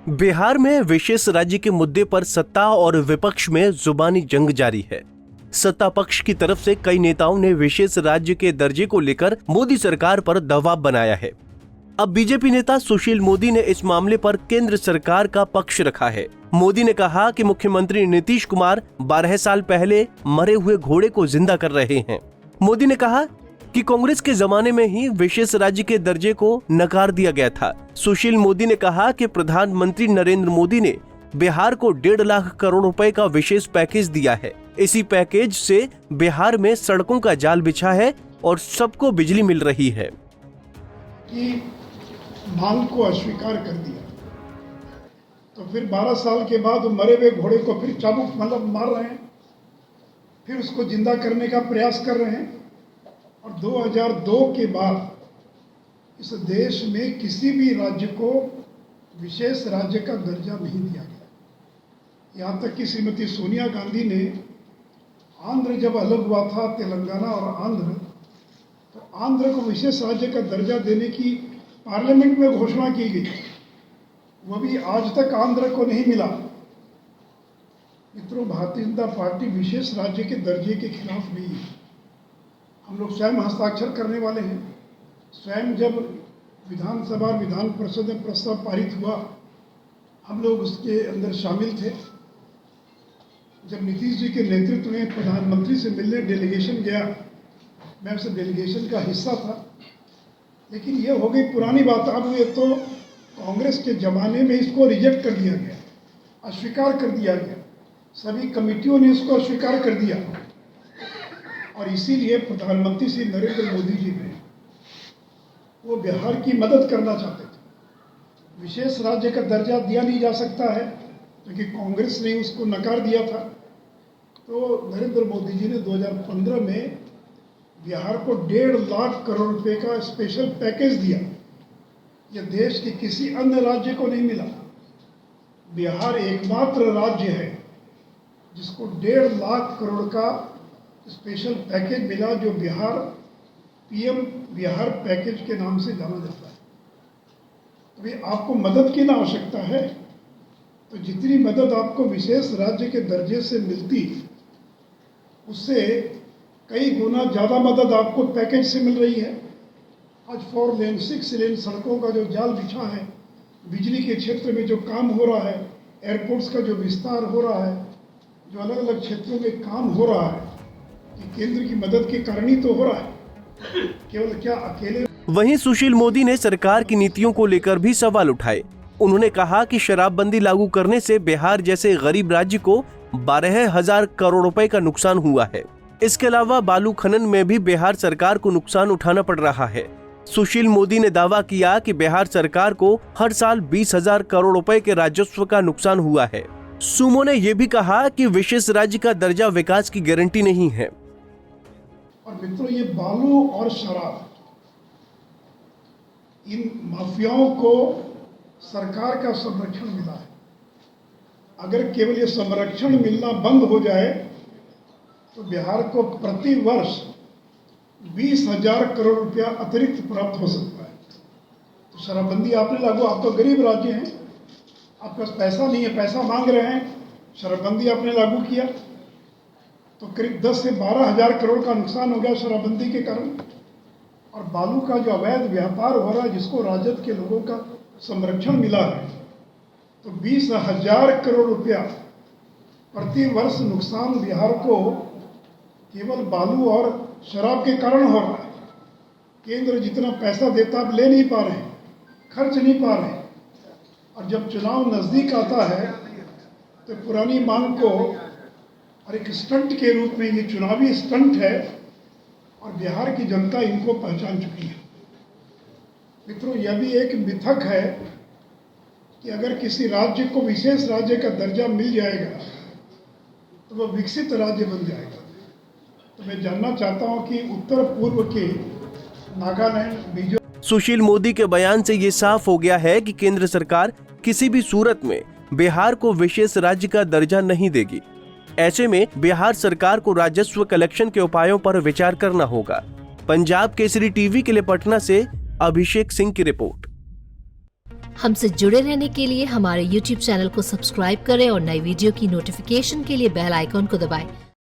बिहार में विशेष राज्य के मुद्दे पर सत्ता और विपक्ष में जुबानी जंग जारी है। सत्ता पक्ष की तरफ से कई नेताओं ने विशेष राज्य के दर्जे को लेकर मोदी सरकार पर दबाव बनाया है। अब बीजेपी नेता सुशील मोदी ने इस मामले पर केंद्र सरकार का पक्ष रखा है। मोदी ने कहा कि मुख्यमंत्री नीतीश कुमार 12 साल पहले मरे हुए घोड़े को जिंदा कर रहे हैं। मोदी ने कहा कि कांग्रेस के जमाने में ही विशेष राज्य के दर्जे को नकार दिया गया था। सुशील मोदी ने कहा कि प्रधानमंत्री नरेंद्र मोदी ने बिहार को 1.5 लाख करोड़ रुपए का विशेष पैकेज दिया है। इसी पैकेज से बिहार में सड़कों का जाल बिछा है और सबको बिजली मिल रही है। कि मांग को अस्वीकार कर दिया तो फिर 12 साल के बाद मरे हुए घोड़े को फिर चाबुक मार रहे हैं, फिर उसको जिंदा करने का प्रयास कर रहे हैं। और 2002 के बाद इस देश में किसी भी राज्य को विशेष राज्य का दर्जा नहीं दिया गया। यहाँ तक कि श्रीमती सोनिया गांधी ने आंध्र जब अलग हुआ था, तेलंगाना और आंध्र, तो आंध्र को विशेष राज्य का दर्जा देने की पार्लियामेंट में घोषणा की गई, वह भी आज तक आंध्र को नहीं मिला। मित्रों, भारतीय जनता पार्टी विशेष राज्य के दर्जे के खिलाफ नहीं है। हम लोग स्वयं हस्ताक्षर करने वाले हैं। स्वयं जब विधानसभा और विधान परिषद में प्रस्ताव पारित हुआ, हम लोग उसके अंदर शामिल थे। जब नीतीश जी के नेतृत्व में प्रधानमंत्री से मिलने डेलीगेशन गया, मैं उस डेलीगेशन का हिस्सा था। लेकिन ये हो गई पुरानी बात। अब ये तो कांग्रेस के ज़माने में इसको रिजेक्ट कर दिया गया, अस्वीकार कर दिया गया। सभी कमेटियों ने इसको अस्वीकार कर दिया और इसीलिए प्रधानमंत्री श्री नरेंद्र मोदी जी ने वो बिहार की मदद करना चाहते थे। विशेष राज्य का दर्जा दिया नहीं जा सकता है क्योंकि कांग्रेस ने उसको नकार दिया था। तो नरेंद्र मोदी जी ने 2015 में बिहार को 1.5 लाख करोड़ रुपए का स्पेशल पैकेज दिया। यह देश के किसी अन्य राज्य को नहीं मिला। बिहार एकमात्र राज्य है जिसको 1.5 लाख करोड़ का स्पेशल पैकेज मिला, जो बिहार पीएम बिहार पैकेज के नाम से जाना जाता है। तो भाई आपको मदद की ना आवश्यकता है, तो जितनी मदद आपको विशेष राज्य के दर्जे से मिलती उससे कई गुना ज़्यादा मदद आपको पैकेज से मिल रही है। आज 4 लेन 6 लेन सड़कों का जो जाल बिछा है, बिजली के क्षेत्र में जो काम हो रहा है, एयरपोर्ट्स का जो विस्तार हो रहा है, जो अलग अलग क्षेत्रों में काम हो रहा है, केंद्र की मदद के कारण ही तो हो रहा है, केवल क्या अकेले। वहीं सुशील मोदी ने सरकार की नीतियों को लेकर भी सवाल उठाए। उन्होंने कहा कि शराबबंदी लागू करने से बिहार जैसे गरीब राज्य को 12,000 करोड़ रुपए का नुकसान हुआ है। इसके अलावा बालू खनन में भी बिहार सरकार को नुकसान उठाना पड़ रहा है। सुशील मोदी ने दावा किया कि बिहार सरकार को हर साल 20,000 करोड़ रुपए के राजस्व का नुकसान हुआ है। सुमो ने यह भी कहा कि विशेष राज्य का दर्जा विकास की गारंटी नहीं है। और मित्रों, ये बालू और शराब, इन माफियाओं को सरकार का संरक्षण मिला है। अगर केवल ये संरक्षण मिलना बंद हो जाए तो बिहार को प्रति वर्ष 20,000 करोड़ रुपया अतिरिक्त प्राप्त हो सकता है। तो शराबबंदी आपने लागू, आप तो गरीब राज्य हैं, आपके पास पैसा नहीं है, पैसा मांग रहे हैं, शराबबंदी आपने लागू किया तो करीब 10 से 12,000 करोड़ का नुकसान हो गया शराबबंदी के कारण। और बालू का जो अवैध व्यापार हो रहा है, जिसको राजद के लोगों का संरक्षण मिला है, तो 20,000 करोड़ रुपया प्रति वर्ष नुकसान बिहार को केवल बालू और शराब के कारण हो रहा है। केंद्र जितना पैसा देता अब ले नहीं पा रहे हैं, खर्च नहीं पा रहे हैं। और जब चुनाव नज़दीक आता है तो पुरानी मांग को और एक स्टंट के रूप में, ये चुनावी स्टंट है और बिहार की जनता इनको पहचान चुकी है। मित्रों, यह भी एक मिथक है कि अगर किसी राज्य को विशेष राज्य का दर्जा मिल जाएगा तो वह विकसित राज्य बन जाएगा। तो मैं जानना चाहता हूं कि उत्तर पूर्व के नागालैंड, सुशील मोदी के बयान से ये साफ हो गया है कि केंद्र सरकार किसी भी सूरत में बिहार को विशेष राज्य का दर्जा नहीं देगी। ऐसे में बिहार सरकार को राजस्व कलेक्शन के उपायों पर विचार करना होगा। पंजाब केसरी टीवी के लिए पटना से अभिषेक सिंह की रिपोर्ट। हमसे जुड़े रहने के लिए हमारे YouTube चैनल को सब्सक्राइब करें और नई वीडियो की नोटिफिकेशन के लिए बेल आइकॉन को दबाएं।